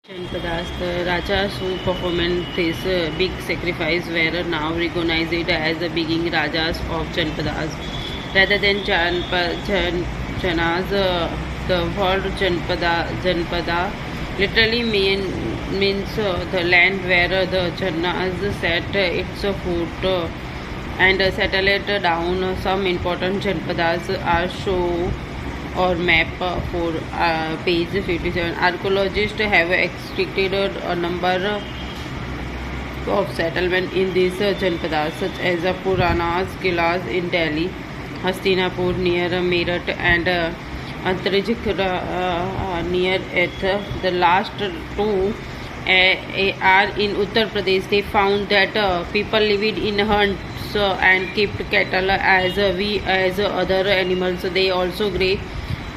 Janpadas, the Rajas who performed this big sacrifice were now recognized as the beginning Rajas of Janpadas. Rather than Janas, the word Janpada literally means the land where the Janas set its foot and settled down. Some important Janpadas are shown or map for page 57. Archaeologists have extracted a number of settlements in these Janpadas, such as Puranas, Kilas in Delhi, Hastinapur near Meerut, and Antarjik near it. The last two are in Uttar Pradesh. They found that people lived in hunts and kept cattle as other animals. They also grew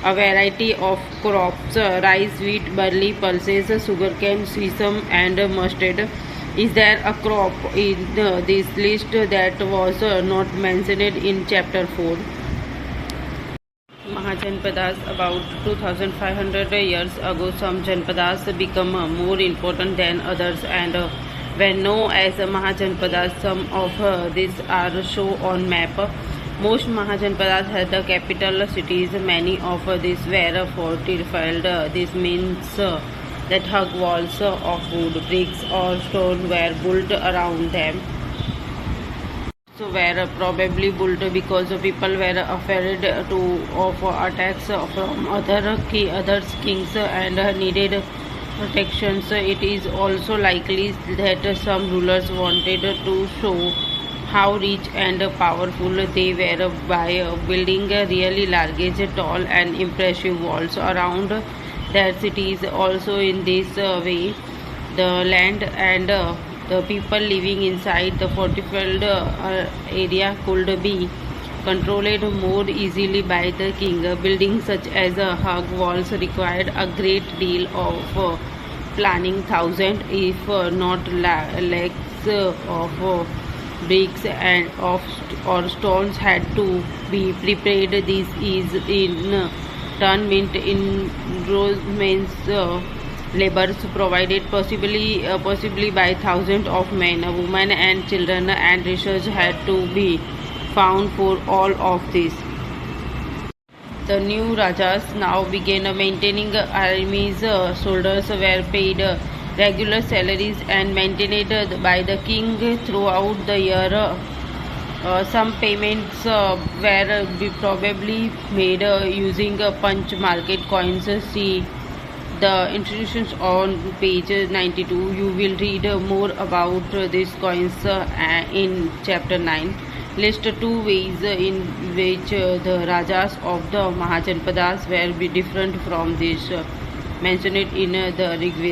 a variety of crops: rice, wheat, barley, pulses, sugarcane, sesame, and mustard. Is there a crop in this list that was not mentioned in chapter 4? Mahajanpadas. About 2500 years ago, some Janpadas become more important than others and when known as Mahajanpadas. Some of these are shown on map. Most Mahajanpadas had the capital cities. Many of these were fortified. This means that hug walls of wood, bricks, or stone were built around them. So were probably built because people were afraid of attacks from other kings and needed protections. It is also likely that some rulers wanted to show how rich and powerful they were by building really large, tall, and impressive walls around their cities. Also, in this way, the land and the people living inside the fortified area could be controlled more easily by the king. Buildings such as hug walls required a great deal of planning. Thousands, if not lakhs, of bricks and or stones had to be prepared. This is in turn meant enormous labors provided possibly by thousands of men, women, and children, and research had to be found for all of this. The new Rajas now began maintaining armies. Soldiers were paid regular salaries and maintained by the king throughout the year. Some payments were probably made using punch market coins. See the instructions on page 92. You will read more about these coins in chapter 9. List two ways in which the Rajas of the Mahajanpadas were different from this mentioned in the Rig Veda.